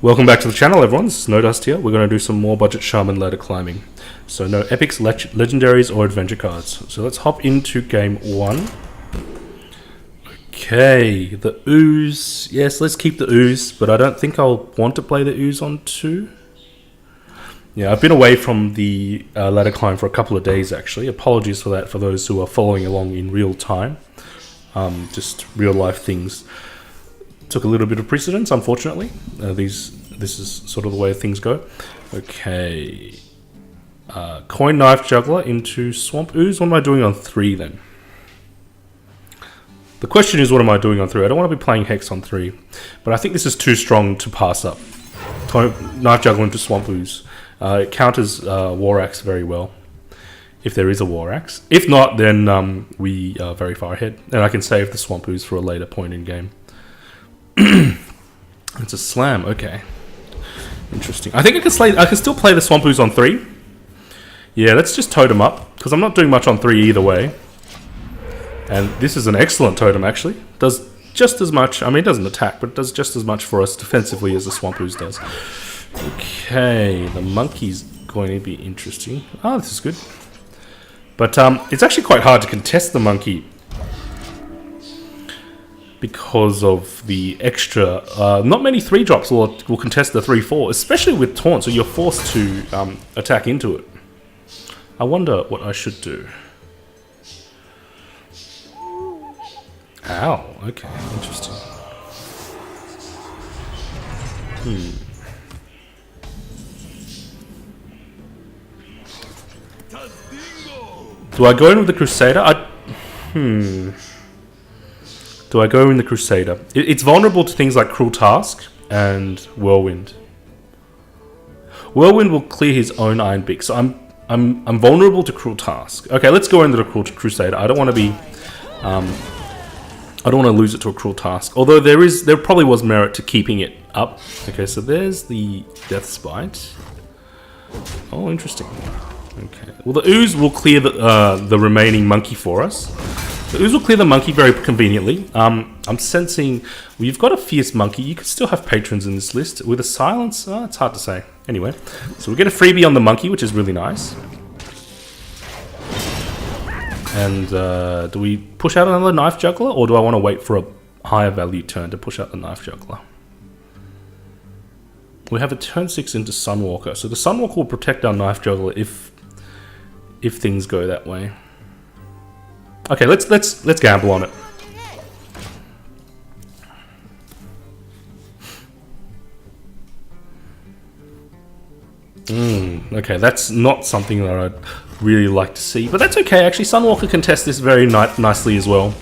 Welcome back to the channel, everyone. This is No Dust here. We're going to do some more budget Shaman ladder climbing. So no epics, legendaries, or adventure cards. So let's hop into game one. Okay, the ooze. Yes, let's keep the ooze, but I don't think I'll want to play the ooze on 2. Yeah, I've been away from the ladder climb for a couple of days, actually. Apologies for that for those who are following along in real time. Just real life things took a little bit of precedence, unfortunately. This is sort of the way things go. Okay. Coin knife juggler into swamp ooze. What am I doing on 3 then? The question is, what am I doing on 3? I don't want to be playing hex on 3, but I think this is too strong to pass up. Knife juggler into swamp ooze. It counters war axe very well, if there is a war axe. If not, then we are very far ahead, and I can save the swamp ooze for a later point in game. It's a slam, okay. Interesting. I think I can still play the swamp ooze on 3. Yeah, let's just totem up, because I'm not doing much on 3 either way. And this is an excellent totem, actually. Does just as much, I mean, it doesn't attack, but it does just as much for us defensively as the swamp ooze does. Okay, the monkey's going to be interesting. Oh, this is good. But it's actually quite hard to contest the monkey, because of the extra, not many 3-drops will contest the 3-4, especially with taunt, so you're forced to attack into it. I wonder what I should do. Ow, okay, interesting. Do I go in with the Crusader? Do I go in the Crusader? It's vulnerable to things like Cruel Task and Whirlwind. Whirlwind will clear his own Iron Beak, so I'm vulnerable to Cruel Task. Okay, let's go into the Crusader. I don't want to be, I don't want to lose it to a Cruel Task. Although there probably was merit to keeping it up. Okay, so there's the Death Spite. Oh, interesting. Okay. Well, the ooze will clear the remaining monkey for us. The ooze will clear the monkey very conveniently. I'm sensing, well, you've got a fierce monkey. You could still have patrons in this list. With a silence, it's hard to say. Anyway, so we get a freebie on the monkey, which is really nice. And do we push out another knife juggler, or do I want to wait for a higher value turn to push out the knife juggler? We have a turn 6 into Sunwalker, so the Sunwalker will protect our knife juggler if things go that way. Okay, let's gamble on it. Okay, that's not something that I'd really like to see, but that's okay. Actually, Sunwalker can test this very nicely as well.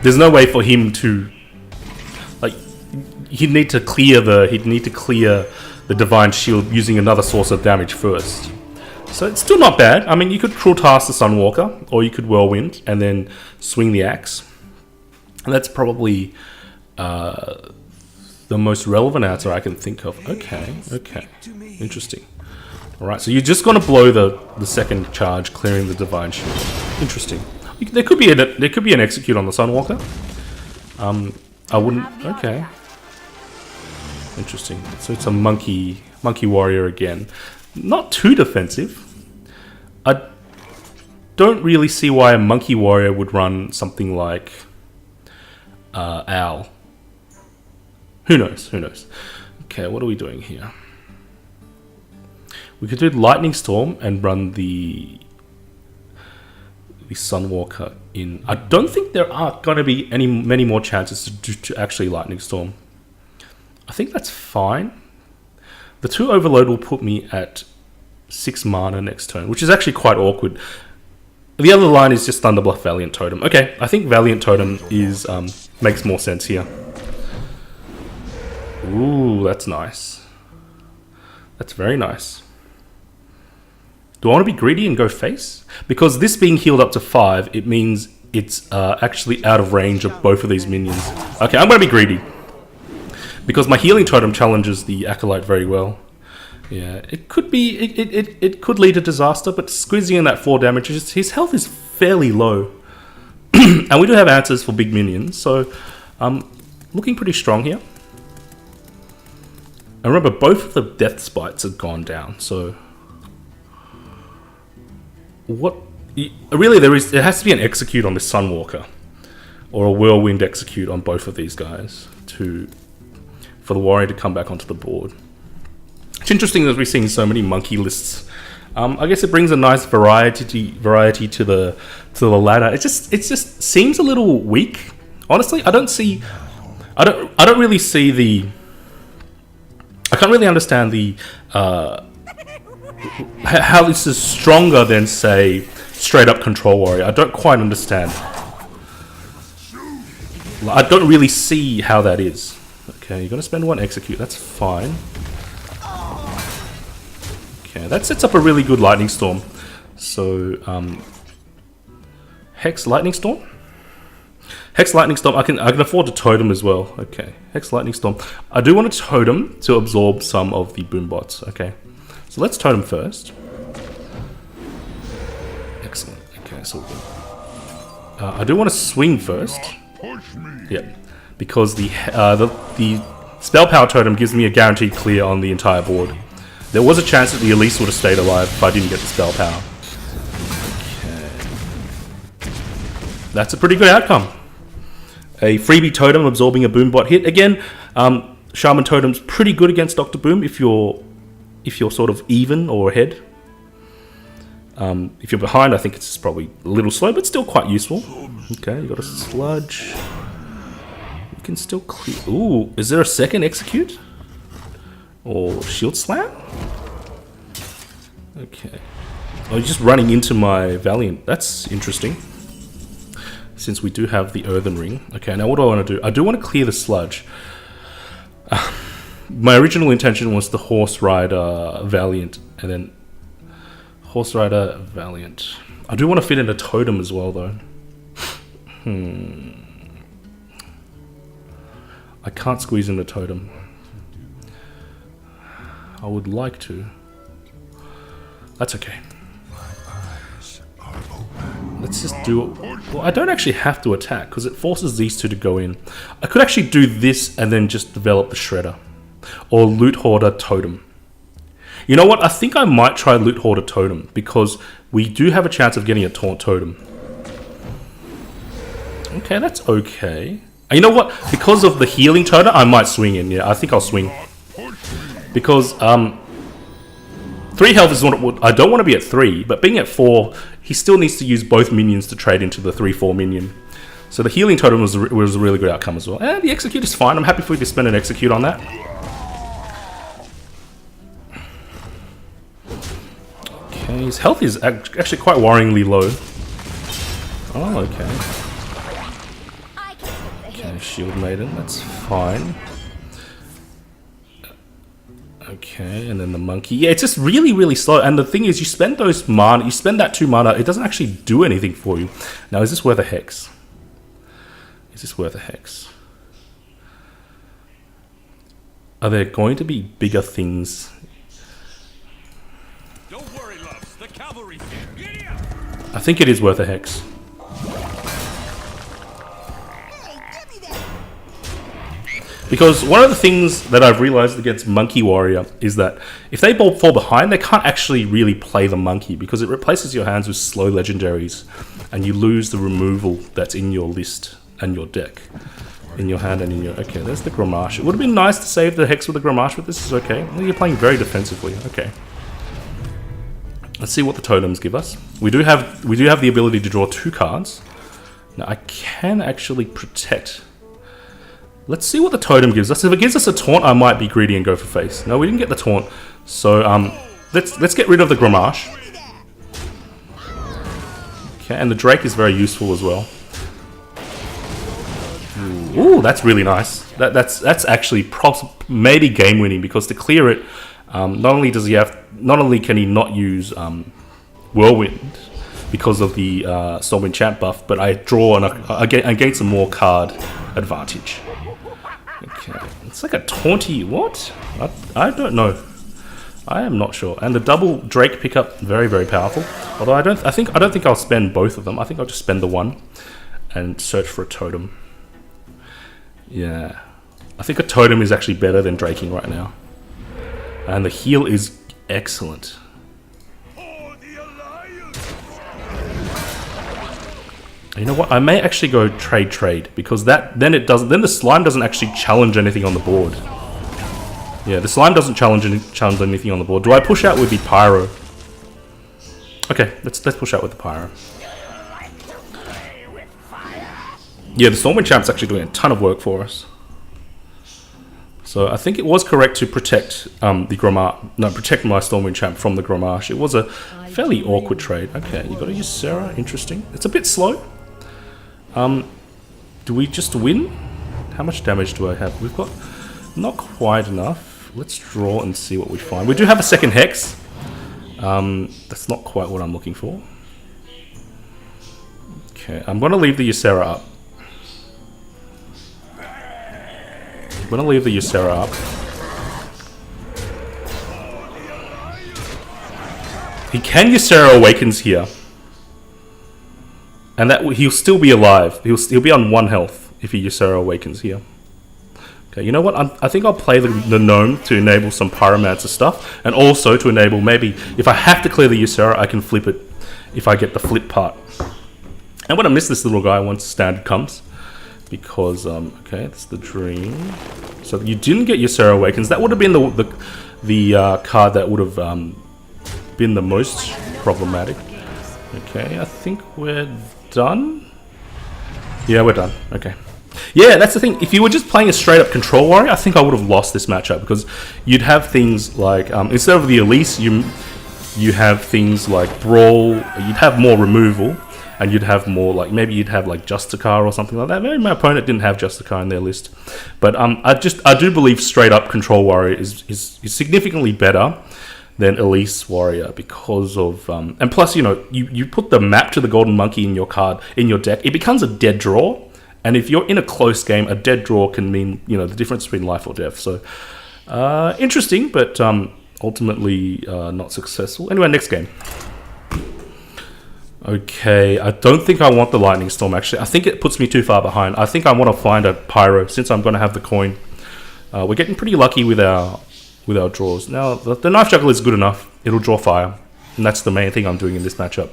There's no way for him to, like, he'd need to clear the Divine Shield using another source of damage first. So it's still not bad. I mean, you could Cruel Task the Sunwalker, or you could Whirlwind and then swing the axe. And that's probably the most relevant answer I can think of. Okay, interesting. All right, so you're just going to blow the second charge, clearing the Divine Shield. Interesting. There could be an execute on the Sunwalker. I wouldn't. Okay. Interesting. So it's a MonkeyWarrior again. Not too defensive. I don't really see why a MonkeyWarrior would run something like Owl. Who knows? Who knows? Okay, what are we doing here? We could do Lightning Storm and run the Sunwalker in. I don't think there are going to be many more chances to actually Lightning Storm. I think that's fine. The 2 overload will put me at 6 mana next turn, which is actually quite awkward. The other line is just Thunderbluff Valiant Totem. Okay, I think Valiant Totem is makes more sense here. Ooh, that's nice. That's very nice. Do I want to be greedy and go face? Because this being healed up to 5, it means it's actually out of range of both of these minions. Okay, I'm going to be greedy, because my healing totem challenges the Acolyte very well. Yeah, it could be, it could lead to disaster, but squeezing in that 4 damage, his health is fairly low. And we do have answers for big minions, so looking pretty strong here. And remember, both of the death spites have gone down, so... What... Really, there has to be an execute on this Sunwalker. Or a whirlwind execute on both of these guys for the warrior to come back onto the board. It's interesting that we're seeing so many monkey lists. I guess it brings a nice variety to the ladder. It just seems a little weak. Honestly, I don't really see the... I can't really understand the how this is stronger than, say, straight up Control Warrior. I don't quite understand. I don't really see how that is. Okay, you're gonna spend one execute. That's fine. Okay, that sets up a really good lightning storm. So, Hex lightning storm. Hex lightning storm. I can afford to totem as well. Okay, Hex lightning storm. I do want to totem to absorb some of the boom bots. Okay, so let's totem first. Excellent. Okay, so I do want to swing first. Yeah, because the spell power totem gives me a guaranteed clear on the entire board. There was a chance that the Elise would have stayed alive if I didn't get the spell power. Okay, that's a pretty good outcome. A freebie totem absorbing a boom bot hit. Again, Shaman totem's pretty good against Dr. Boom if you're sort of even or ahead. If you're behind, I think it's probably a little slow, but still quite useful. Okay, you got a sludge. You can still clear. Ooh, is there a second execute? Or shield slam? Okay. Oh, you're just running into my Valiant. That's interesting. Since we do have the Earthen Ring. Okay, now what do I want to do? I do want to clear the sludge. My original intention was the Horse Rider Valiant, and then Horse Rider Valiant. I do want to fit in a totem as well, though. I can't squeeze in the totem. I would like to. That's okay. Let's just do it. Well, I don't actually have to attack because it forces these two to go in. I could actually do this and then just develop the Shredder. Or Loot Hoarder Totem. You know what? I think I might try Loot Hoarder Totem because we do have a chance of getting a Taunt Totem. Okay, that's okay. And you know what? Because of the Healing Totem, I might swing in. Yeah, I think I'll swing. Because 3 health is what I don't want to be at 3, but being at 4, he still needs to use both minions to trade into the 3/4 minion. So the Healing Totem was a really good outcome as well. And the Execute is fine. I'm happy for you to spend an Execute on that. Okay, his health is actually quite worryingly low. Oh, okay. Okay, Shield Maiden, that's fine. Okay, and then the monkey. Yeah, it's just really slow. And the thing is, you spend those mana, you spend that 2 mana, it doesn't actually do anything for you. Now, is this worth a hex? Is this worth a hex? Are there going to be bigger things? Don't worry, loves. The cavalry's here. I think it is worth a hex. Because one of the things that I've realized against MonkeyWarrior is that if they fall behind, they can't actually really play the monkey because it replaces your hands with slow legendaries and you lose the removal that's in your list and your deck. In your hand and in your... Okay, there's the Gramash. It would have been nice to save the Hex with the Gramash, but this is okay. Well, you're playing very defensively. Okay. Let's see what the totems give us. We do have the ability to draw 2 cards. Now, I can actually protect... Let's see what the totem gives us. If it gives us a taunt, I might be greedy and go for face. No, we didn't get the taunt. So, let's get rid of the Gramash. Okay, and the Drake is very useful as well. Ooh, that's really nice. That's actually maybe game winning because to clear it, not only can he not use Whirlwind because of the Stormwind Champ buff, but I draw and I gain some more card advantage. Okay, it's like a taunty. What? I don't know. I am not sure. And the double Drake pickup, very powerful. Although I don't think I'll spend both of them. I think I'll just spend the one and search for a totem. Yeah, I think a totem is actually better than draking right now. And the heal is excellent. For the Alliance. You know what? I may actually go trade because then the slime doesn't actually challenge anything on the board. Yeah, the slime doesn't challenge anything on the board. Do I push out with the pyro? Okay, let's push out with the pyro. Yeah, the Stormwind Champ's actually doing a ton of work for us. So I think it was correct to protect protect my Stormwind Champ from the Grommash. It was a fairly awkward trade. Okay, you got to use Sarah. Interesting. It's a bit slow. Do we just win? How much damage do I have? We've got not quite enough. Let's draw and see what we find. We do have a second Hex. That's not quite what I'm looking for. Okay, I'm going to leave the Ysera up. I'm going to leave the Ysera up. He can Ysera Awakens here. And that he'll still be alive. He'll be on 1 health if he Ysera Awakens here. Okay, you know what? I think I'll play the Gnome to enable some Pyromancer stuff. And also to enable maybe, if I have to clear the Ysera, I can flip it if I get the flip part. I'm going to miss this little guy once standard comes. Because, okay, that's the dream. So you didn't get Ysera Awakens. That would have been the card that would have been the most problematic. Okay, I think we're done. Yeah, we're done. Okay. Yeah, that's the thing. If you were just playing a straight-up Control Warrior, I think I would have lost this matchup. Because you'd have things like, instead of the Elise, you have things like Brawl. You'd have more removal. And you'd have more, like, maybe you'd have, like, Justicar or something like that. Maybe my opponent didn't have Justicar in their list. But I do believe straight-up Control Warrior is significantly better than Elise Warrior because of... and plus, you know, you put the map to the Golden Monkey in your card, in your deck, it becomes a dead draw. And if you're in a close game, a dead draw can mean, you know, the difference between life or death. So, interesting, but ultimately not successful. Anyway, next game. Okay, I don't think I want the Lightning Storm, actually. I think it puts me too far behind. I think I want to find a Pyro, since I'm going to have the coin. We're getting pretty lucky with our draws. Now, the Knife Juggler is good enough. It'll draw fire. And that's the main thing I'm doing in this matchup.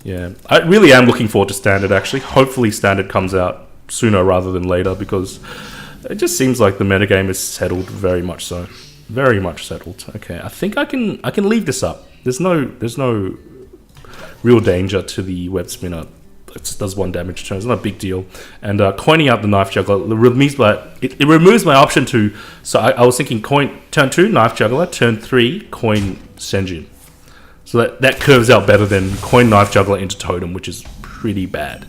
Yeah, I really am looking forward to Standard, actually. Hopefully Standard comes out sooner rather than later, because it just seems like the metagame is settled very much so. Very much settled. Okay, I think I can leave this up. There's no real danger to the Web Spinner. It does 1 damage turn. It's not a big deal. And coining out the Knife Juggler it removes my option to... So I was thinking coin turn 2, Knife Juggler, turn 3, coin Senjin. So that curves out better than coin Knife Juggler into Totem, which is pretty bad.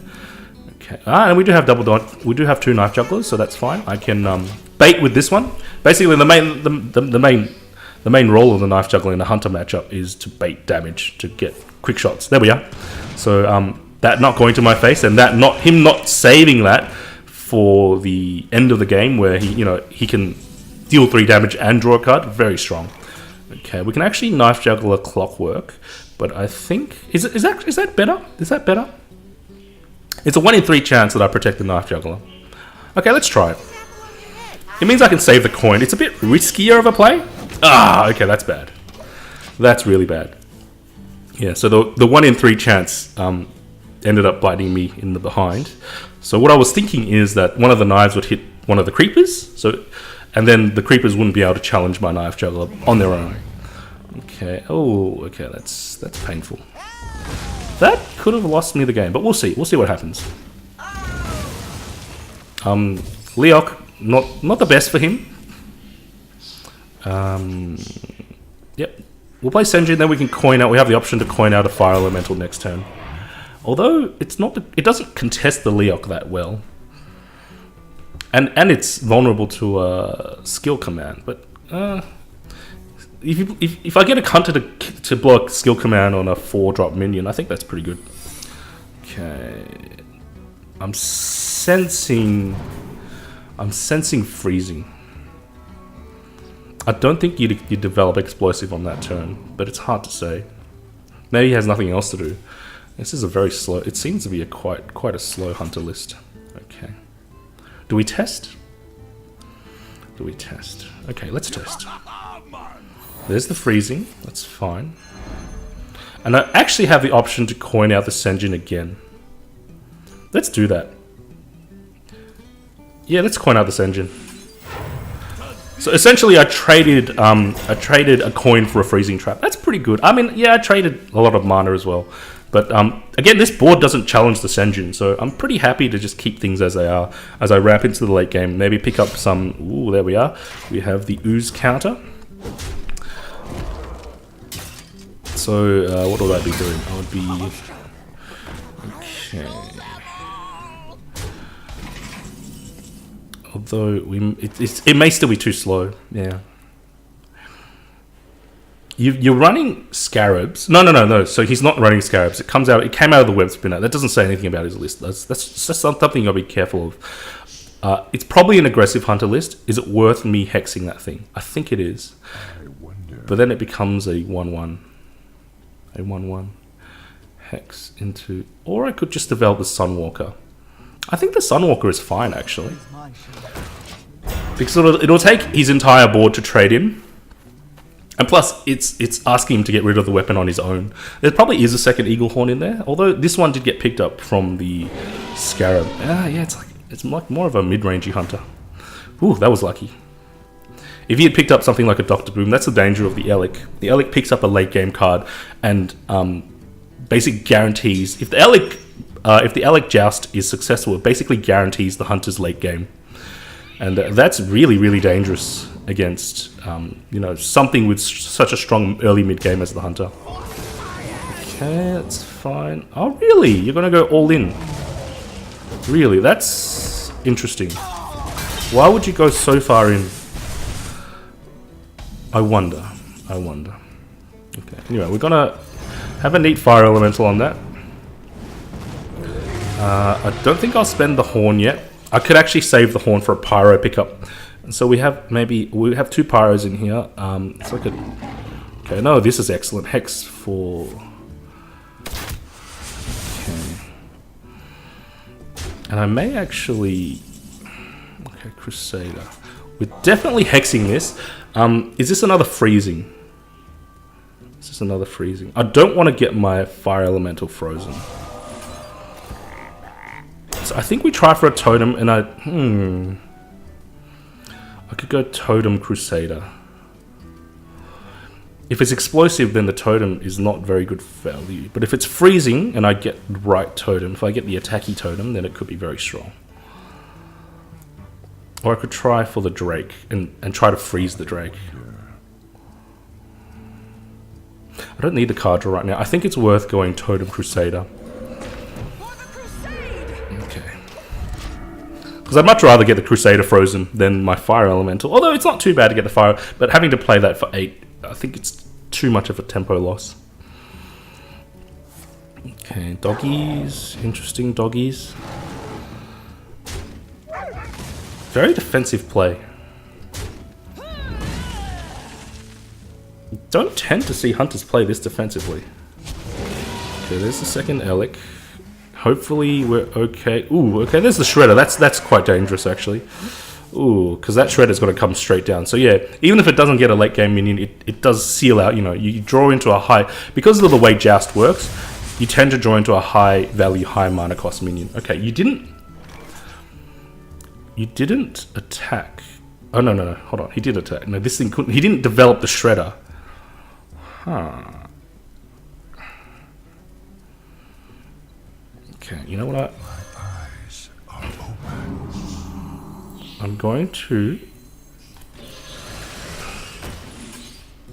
Okay. And we do have double dot. We do have 2 Knife Jugglers, so that's fine. I can bait with this one. Basically, the main role of the Knife Juggler in a Hunter matchup is to bait damage to get quick shots. There we are. So that not going to my face, and him not saving that for the end of the game where he can deal 3 damage and draw a card. Very strong. Okay, we can actually Knife Juggler Clockwork, but I think is that better? Is that better? It's a 1 in 3 chance that I protect the Knife Juggler. Okay, let's try it. It means I can save the coin. It's a bit riskier of a play. Okay, that's bad. That's really bad. Yeah, so the 1 in 3 chance ended up biting me in the behind. So what I was thinking is that one of the knives would hit one of the creepers, and then the creepers wouldn't be able to challenge my Knife Juggler on their own. Okay. Oh, okay. That's painful. That could have lost me the game, but we'll see. We'll see what happens. Leok, not the best for him. Yep. We'll play Senjin, then we can coin out. We have the option to coin out a Fire Elemental next turn. Although it doesn't contest the Leok that well. And it's vulnerable to a skill command, but if I get a Hunter to block skill command on a 4-drop minion, I think that's pretty good. Okay, I'm sensing freezing. I don't think you develop explosive on that turn, but it's hard to say. Maybe he has nothing else to do. This is a very slow. It seems to be quite a slow Hunter list. Okay. Do we test? Okay, let's test. There's the freezing. That's fine. And I actually have the option to coin out the Senjin again. Let's do that. Yeah, let's coin out the Senjin. So essentially, I traded a coin for a freezing trap. That's pretty good. I mean, yeah, I traded a lot of mana as well. But again, this board doesn't challenge the Senjin, so I'm pretty happy to just keep things as they are as I ramp into the late game. Maybe pick up some... Ooh, there we are. We have the ooze counter. So what would I be doing? I would be... Okay... Although it may still be too slow, yeah. You're running Scarabs. No. So he's not running Scarabs. It came out of the web spinner. That doesn't say anything about his list. That's just something you gotta be careful of. It's probably an aggressive hunter list. Is it worth me hexing that thing? I think it is. But then it becomes a 1/1. A 1/1 hex into, or I could just develop the Sunwalker. I think the Sunwalker is fine, actually. Because it'll take his entire board to trade in. And plus, it's asking him to get rid of the weapon on his own. There probably is a second Eagle Horn in there. Although, this one did get picked up from the Scarab. Yeah, it's like more of a mid-rangey hunter. Ooh, that was lucky. If he had picked up something like a Dr. Boom, that's the danger of the Elic. The Elic picks up a late-game card and basically guarantees... If the Elic Joust is successful, it basically guarantees the hunter's late game. And that's really, really dangerous against, you know, something with such a strong early mid game as the hunter. Okay, that's fine. Oh, really? You're going to go all in? Really? That's interesting. Why would you go so far in? I wonder. Okay, anyway, we're going to have a neat fire elemental on that. I don't think I'll spend the horn yet. I could actually save the horn for a pyro pickup. And so we have two pyros in here. It's like a... Okay, no, this is excellent. Hex for... Okay. And I may actually... Okay, Crusader. We're definitely hexing this. Is this another freezing? Is this another freezing? I don't want to get my fire elemental frozen. So I think we try for a totem, and I could go totem Crusader. If it's explosive, then the totem is not very good value. But if it's freezing, and I get right totem, if I get the attacky totem, then it could be very strong. Or I could try for the Drake, and try to freeze the Drake. I don't need the card draw right now. I think it's worth going totem Crusader. Because I'd much rather get the Crusader frozen than my Fire Elemental. Although it's not too bad to get the Fire, but having to play that for 8, I think it's too much of a tempo loss. Okay, doggies. Interesting doggies. Very defensive play. Don't tend to see hunters play this defensively. Okay, there's the second Elic. Hopefully we're okay. Ooh, okay, there's the Shredder. That's quite dangerous, actually. Ooh, because that Shredder's got to come straight down. So yeah, even if it doesn't get a late game minion, it does seal out, you know, you draw into a high... Because of the way Joust works, you tend to draw into a high value, high mana cost minion. Okay, you didn't attack. Oh, no, hold on. He did attack. No, this thing couldn't... He didn't develop the Shredder. Huh. Okay, you know what I'm going to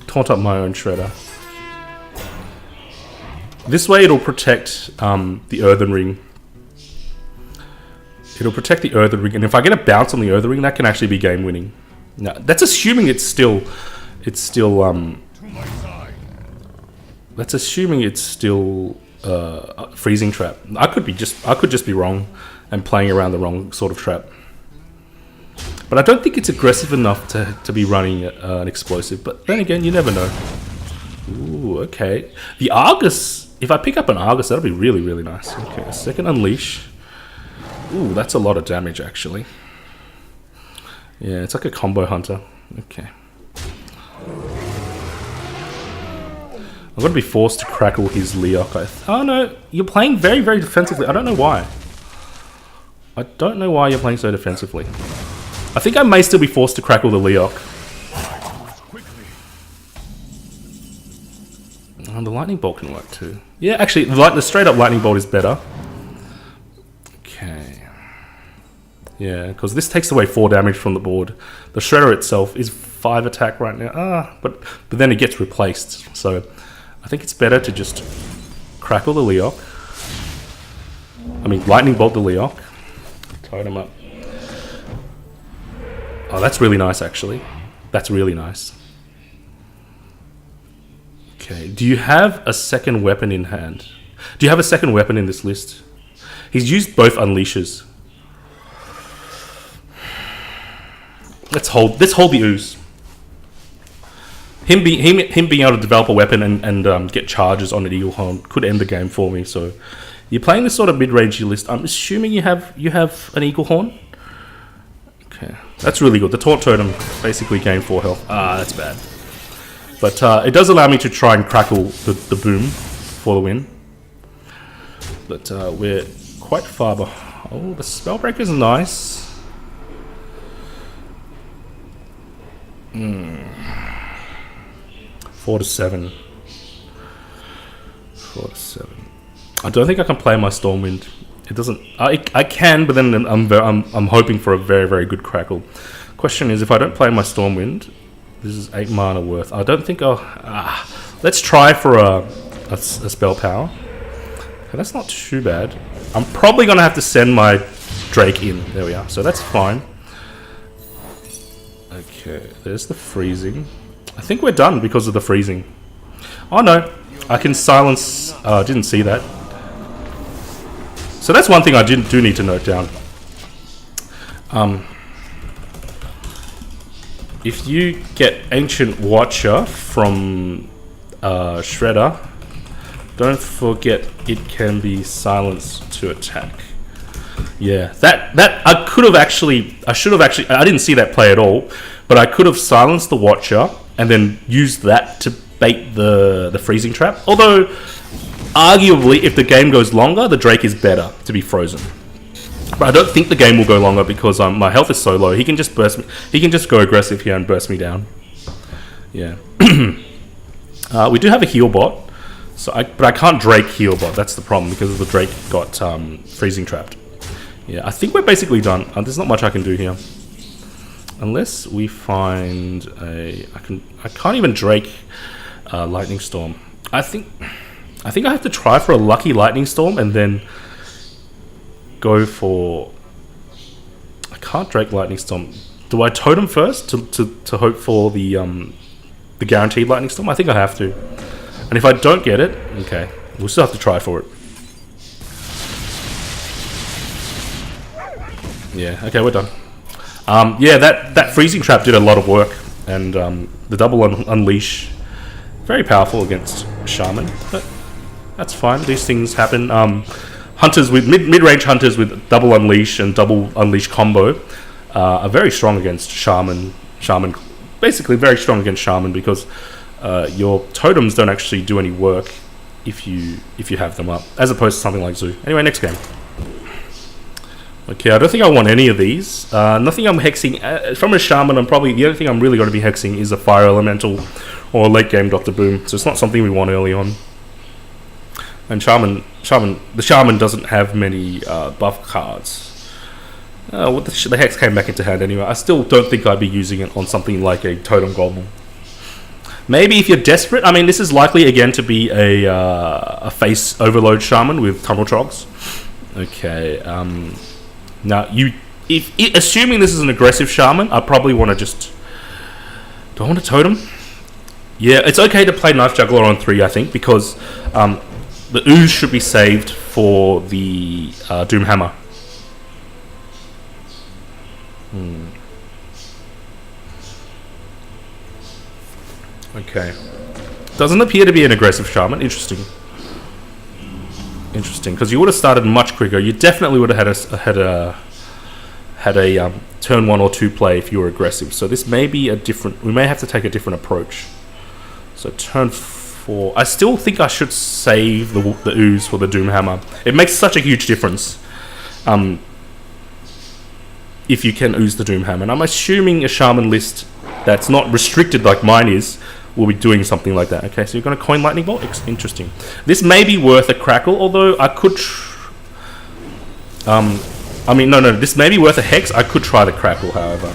taunt up my own Shredder. This way it'll protect the Earthen Ring. It'll protect the Earthen Ring, and if I get a bounce on the Earthen Ring, that can actually be game winning. Now, that's assuming it's still freezing trap. I could just be wrong and playing around the wrong sort of trap. But I don't think it's aggressive enough to be running an explosive. But then again, you never know. Ooh, okay. The Argus, if I pick up an Argus, that'll be really, really nice. Okay, a second Unleash. Ooh, that's a lot of damage, actually. Yeah, it's like a combo hunter. Okay. I'm gonna be forced to crackle his Leok. Oh no, you're playing very, very defensively. I don't know why. I don't know why you're playing so defensively. I think I may still be forced to crackle the Leok. Oh, the lightning bolt can work too. Yeah, actually, the straight up lightning bolt is better. Okay. Yeah, because this takes away 4 damage from the board. The shredder itself is 5 attack right now. But then it gets replaced. So I think it's better to just crackle the Leok. I mean, lightning bolt the Leok. Tied him up. Oh, that's really nice, actually. That's really nice. Okay, do you have a second weapon in hand? Do you have a second weapon in this list? He's used both unleashes. Let's hold the ooze. Him being able to develop a weapon and get charges on an eagle horn could end the game for me. So you're playing this sort of mid-range list. I'm assuming you have an eagle horn. Okay, that's really good. The taunt totem basically gained 4 health. Ah, that's bad. But it does allow me to try and crackle the boom for the win. But we're quite far behind. Oh, the Spellbreaker is nice. 4 to 7. 4 to 7. I don't think I can play my Stormwind. It doesn't. I can, but then I'm hoping for a very, very good crackle. Question is, if I don't play my Stormwind, this is 8 mana worth. I don't think I'll. Let's try for a spell power. Okay, that's not too bad. I'm probably gonna have to send my Drake in. There we are. So that's fine. Okay, there's the freezing. I think we're done because of the freezing. Oh no, I can silence. I didn't see that. So that's one thing I do need to note down. If you get Ancient Watcher from Shredder, don't forget it can be silenced to attack. Yeah, that I could have actually. I should have actually. I didn't see that play at all, but I could have silenced the Watcher and then used that to bait the freezing trap. Although, arguably, if the game goes longer, the Drake is better to be frozen. But I don't think the game will go longer because my health is so low. He can just burst me. He can just go aggressive here and burst me down. Yeah. We do have a heal bot, but I can't Drake heal bot. That's the problem because the Drake got freezing trapped. Yeah, I think we're basically done. There's not much I can do here, unless we find a. I can't even Drake lightning storm. I think I have to try for a lucky lightning storm and then go for. I can't Drake lightning storm. Do I totem first to hope for the guaranteed lightning storm? I think I have to. And if I don't get it, okay, we'll still have to try for it. Yeah, okay, we're done. Yeah, that freezing trap did a lot of work, and the double unleash, very powerful against Shaman, but that's fine. These things happen. Hunters with mid-range hunters with double unleash and double unleash combo are very strong against Shaman. Basically very strong against Shaman because your totems don't actually do any work if you have them up, as opposed to something like Zoo. Anyway, next game. Okay, I don't think I want any of these. Nothing I'm hexing. From a Shaman, the only thing I'm really going to be hexing is a Fire Elemental or a late game Dr. Boom. So it's not something we want early on. And the Shaman doesn't have many buff cards. The hex came back into hand anyway. I still don't think I'd be using it on something like a Totem Golem. Maybe if you're desperate. I mean, this is likely again to be a face overload Shaman with Tunnel Trogs. Okay. Now, assuming this is an aggressive Shaman, I probably want to just. Do I want to totem? Yeah, it's okay to play Knife Juggler on 3, I think, because the ooze should be saved for the Doom Hammer. Okay. Doesn't appear to be an aggressive Shaman. Interesting, because you would have started much quicker. You definitely would have had a turn 1 or 2 play if you were aggressive. So this may be a different. We may have to take a different approach. So turn for... I still think I should save the ooze for the Doomhammer. It makes such a huge difference. If you can ooze the Doomhammer. And I'm assuming a Shaman list that's not restricted like mine is will be doing something like that. Okay, so you're going to coin Lightning Bolt? Interesting. This may be worth a Crackle, although I could... I mean, no, this may be worth a Hex. I could try the Crackle, however.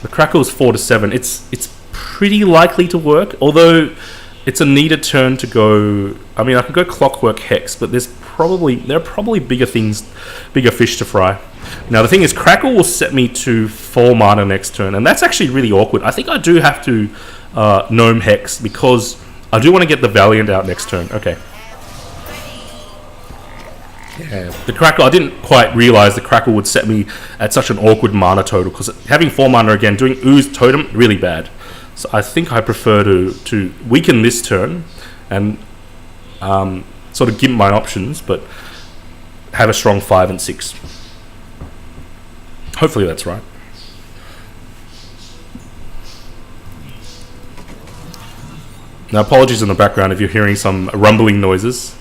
The Crackle is 4 to 7. It's pretty likely to work, although it's a needed turn to go... I mean, I could go Clockwork Hex, but there are probably bigger fish to fry. Now, the thing is, Crackle will set me to 4 mana next turn, and that's actually really awkward. I think I do have to Gnome Hex, because I do want to get the Valiant out next turn. Okay. Yeah, the Crackle, I didn't quite realise the Crackle would set me at such an awkward mana total, because having 4 mana again, doing Ooze Totem, really bad. So I think I prefer to weaken this turn, and sort of gimp my options, but have a strong 5 and 6. Hopefully that's right. Now, apologies in the background if you're hearing some rumbling noises.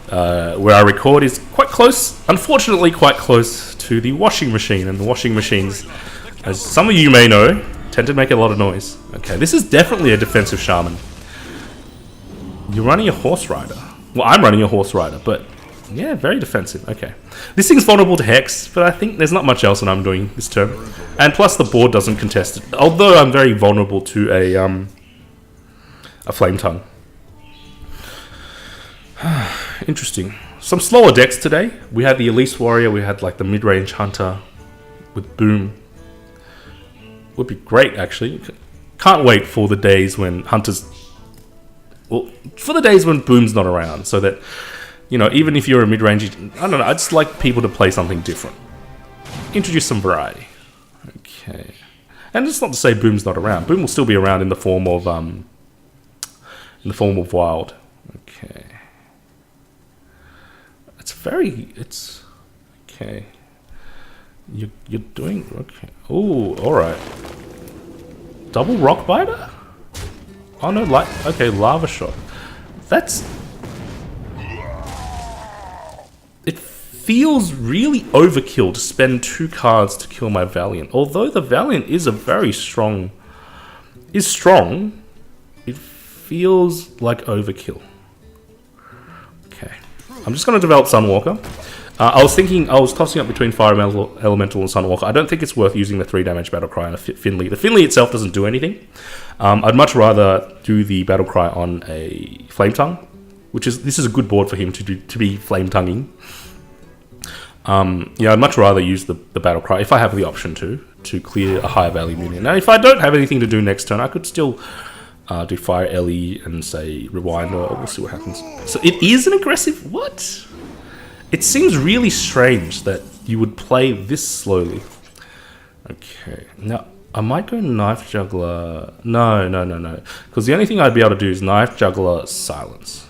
Where I record is quite close, unfortunately quite close to the washing machine, and the washing machines, as some of you may know, tend to make a lot of noise. Okay, this is definitely a defensive Shaman. You're running a Horse Rider. Well, I'm running a Horse Rider, but yeah, very defensive. Okay. This thing's vulnerable to Hex, but I think there's not much else that I'm doing this turn. And plus the board doesn't contest it, although I'm very vulnerable to a Flame Tongue. Interesting. Some slower decks today. We had the Elise Warrior, we had like the mid-range Hunter with Boom. Would be great, actually. Can't wait for the days when Hunters... Well, for the days when Boom's not around, so that, you know, even if you're a mid-range... I don't know, I just like people to play something different. Introduce some variety. Okay. And it's not to say Boom's not around. Boom will still be around in the form of Wild. Okay. It's okay. You're doing okay. Oh, all right. Double Rock Biter? Oh no, okay, Lava Shot. It feels really overkill to spend 2 cards to kill my Valiant. Although the Valiant is strong. It feels like overkill. Okay. I'm just going to develop Sunwalker. I was tossing up between Fire Elemental and Sunwalker. I don't think it's worth using the 3 damage Battlecry on a Finley. The Finley itself doesn't do anything. I'd much rather do the Battlecry on a Flame Tongue, this is a good board for him to be Flame Tonguing. Yeah, I'd much rather use the Battlecry if I have the option to clear a higher value minion. Now, if I don't have anything to do next turn, I could still do Fire Ellie and say Rewind, or we'll see what happens. So it is an aggressive... What? It seems really strange that you would play this slowly. Okay, now I might go Knife Juggler. No. Because the only thing I'd be able to do is Knife Juggler Silence.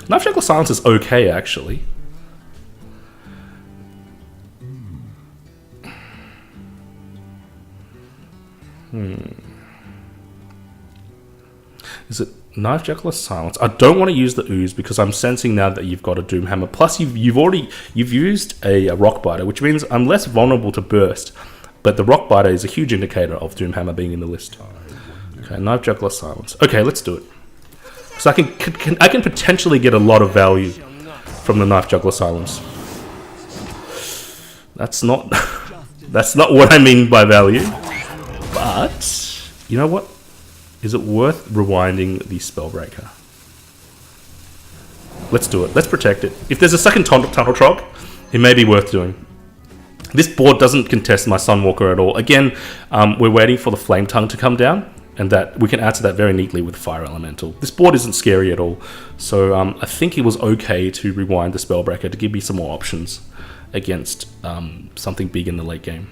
Knife Juggler Silence is okay, actually. Is it Knife Juggler Silence? I don't want to use the Ooze because I'm sensing now that you've got a Doomhammer. Plus, you've used a Rock Biter, which means I'm less vulnerable to Burst. But the Rock Biter is a huge indicator of Doomhammer being in the list. Okay, Knife Juggler Silence. Okay, let's do it. So I can potentially get a lot of value from the Knife Juggler Silence. That's not what I mean by value. But you know what? Is it worth rewinding the Spellbreaker? Let's do it. Let's protect it. If there's a second Tunnel Trog, it may be worth doing. This board doesn't contest my Sunwalker at all. Again, we're waiting for the Flame Tongue to come down, and that we can answer that very neatly with Fire Elemental. This board isn't scary at all, so I think it was okay to rewind the Spellbreaker to give me some more options against something big in the late game.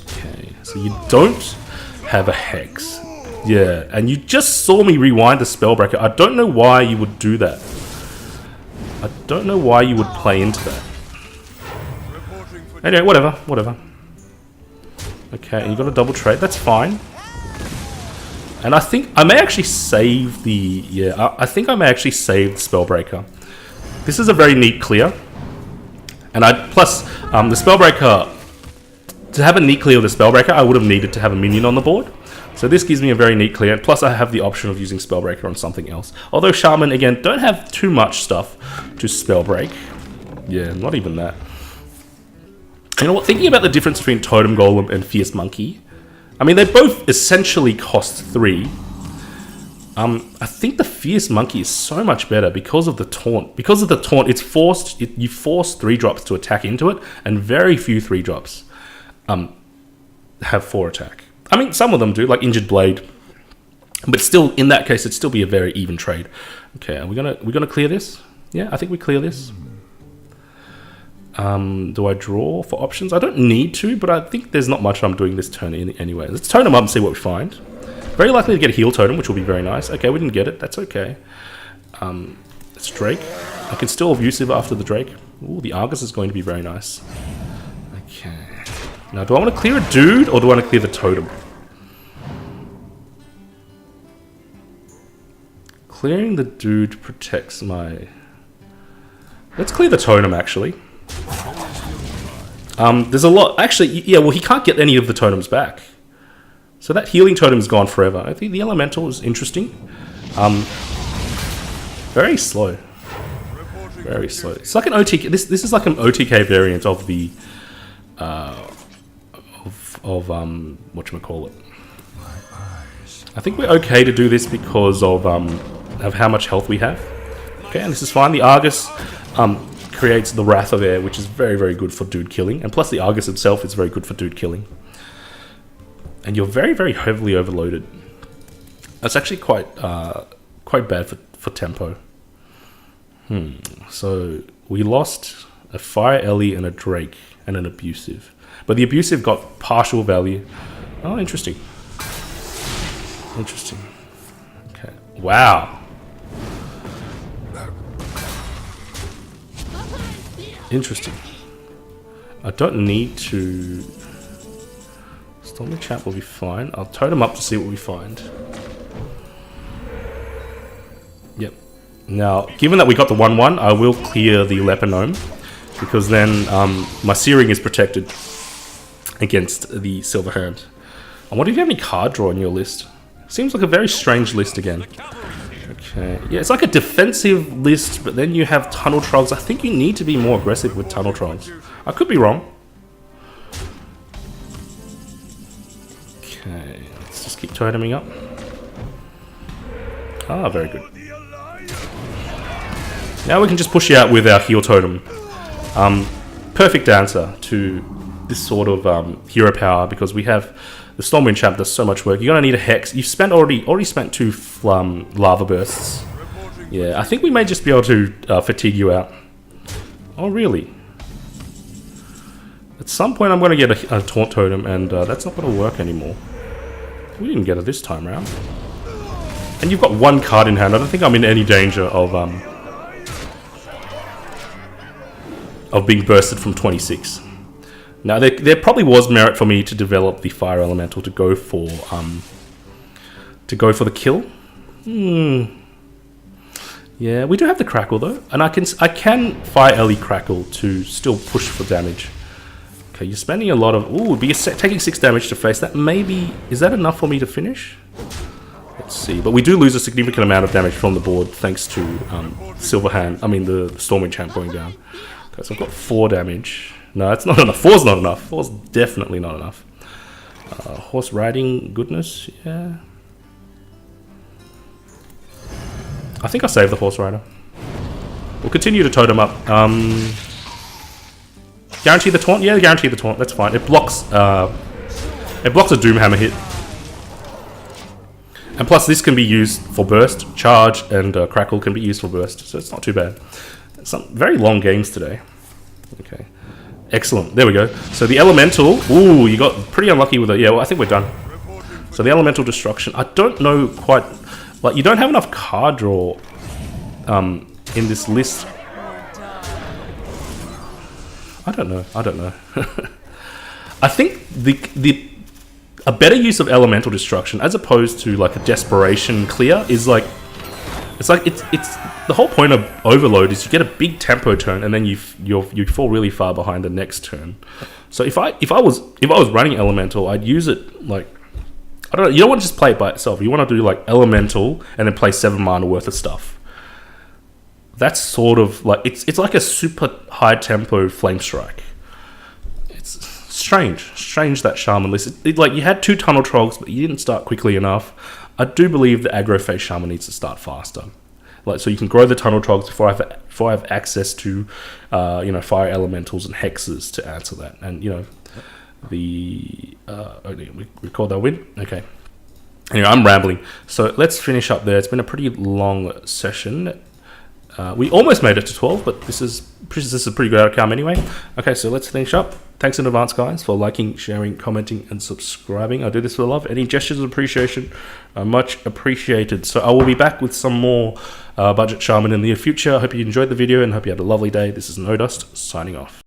Okay, so you don't have a Hex. Yeah, and you just saw me rewind the Spellbreaker. I don't know why you would do that. I don't know why you would play into that. Anyway, whatever. Okay, and you got a double trade. That's fine. And I think I may actually save the... Yeah, I think I may actually save the Spellbreaker. This is a very neat clear. And plus, the Spellbreaker... To have a neat clear with the Spellbreaker, I would have needed to have a minion on the board. So this gives me a very neat clear. Plus, I have the option of using Spellbreaker on something else. Although Shaman, again, don't have too much stuff to Spellbreak. Yeah, not even that. You know what? Thinking about the difference between Totem Golem and Fierce Monkey... I mean, they both essentially cost 3. I think the Fierce Monkey is so much better because of the taunt. Because of the taunt, it's forced. You force 3-drops to attack into it, and very few 3-drops have 4 attack. I mean, some of them do, like Injured Blade, but still, in that case, it'd still be a very even trade. Okay, are we gonna clear this? Yeah, I think we clear this. Do I draw for options? I don't need to, but I think there's not much I'm doing this turn anyway. Let's tone them up and see what we find. Very likely to get a heal totem, which will be very nice. Okay, we didn't get it. That's okay. It's Drake. I can still abusive after the Drake. Ooh, the Argus is going to be very nice. Okay. Now, do I want to clear a dude, or do I want to clear the totem? Clearing the dude protects my... Let's clear the totem, actually. There's a lot... Actually, yeah, well, he can't get any of the totems back. So that healing totem is gone forever. I think the Elemental is interesting. Very slow. Very slow. It's like an OTK... This is like an OTK variant of the... whatchamacallit. I think we're okay to do this because of how much health we have. Okay, and this is fine. The Argus... creates the Wrath of Air, which is very, very good for dude killing. And plus the Argus itself is very good for dude killing. And you're very, very heavily overloaded. That's actually quite bad for tempo. So we lost a Fire Ellie and a Drake and an Abusive. But the Abusive got partial value. Oh, interesting. Interesting. Okay. Wow. Interesting. I don't need to... Stormy Chat will be fine. I'll totem up to see what we find. Yep. Now, given that we got the 1-1, I will clear the Leper Gnome. Because then my Searing is protected against the Silver Hand. I wonder if you have any card draw on your list. Seems like a very strange list again. Okay. Yeah, it's like a defensive list, but then you have Tunnel Trolls. I think you need to be more aggressive with Tunnel Trolls. I could be wrong. Okay, let's just keep toteming up. Ah, very good. Now we can just push you out with our heal totem. Perfect answer to this sort of hero power, because we have the Stormwind Champ does so much work. You're gonna need a Hex. You've spent already spent 2 lava bursts. Yeah, I think we may just be able to fatigue you out. Oh, really? At some point I'm gonna get a Taunt Totem, and that's not gonna work anymore. We didn't get it this time around. And you've got 1 card in hand. I don't think I'm in any danger of being bursted from 26. Now, there probably was merit for me to develop the Fire Elemental to go for the kill. Yeah, we do have the Crackle though, and I can Fire Ellie Crackle to still push for damage. Okay, you're spending a lot of... Ooh, but you're taking 6 damage to face that. Maybe... Is that enough for me to finish? Let's see. But we do lose a significant amount of damage from the board thanks to Silverhand. I mean, the Stormwind Champ going down. Okay, so I've got 4 damage. No, it's not enough. 4's not enough. 4's definitely not enough. Horse riding goodness, yeah. I think I saved the Horse Rider. We'll continue to totem up. Guarantee the taunt? Yeah, guarantee the taunt. That's fine. It blocks a Doomhammer hit. And plus, this can be used for burst, charge, and crackle can be used for burst, so it's not too bad. Some very long games today. Okay. Excellent. There we go. So the Elemental... Ooh, you got pretty unlucky with it. Yeah, well, I think we're done. So the Elemental Destruction. I don't know quite... Like, you don't have enough card draw in this list. I don't know. I think the a better use of elemental destruction as opposed to like a desperation clear is like it's the whole point of overload is you get a big tempo turn and then you fall really far behind the next turn. So if I was running elemental, I'd use it like, I don't know, you don't want to just play it by itself. You want to do like elemental and then play 7 mana worth of stuff. That's sort of like it's like a super high tempo flame strike. It's strange that Shaman list. Like you had 2 tunnel trogs, but you didn't start quickly enough. I do believe the aggro phase Shaman needs to start faster. Like so you can grow the tunnel trogs before I have access to fire elementals and hexes to answer that. And we called that win. Okay. Anyway, I'm rambling. So let's finish up there. It's been a pretty long session. We almost made it to 12, but this is a pretty good outcome anyway. Okay, so let's finish up. Thanks in advance, guys, for liking, sharing, commenting, and subscribing. I do this for love. Any gestures of appreciation are much appreciated. So I will be back with some more budget Shaman in the near future. I hope you enjoyed the video and hope you had a lovely day. This is No Dust, signing off.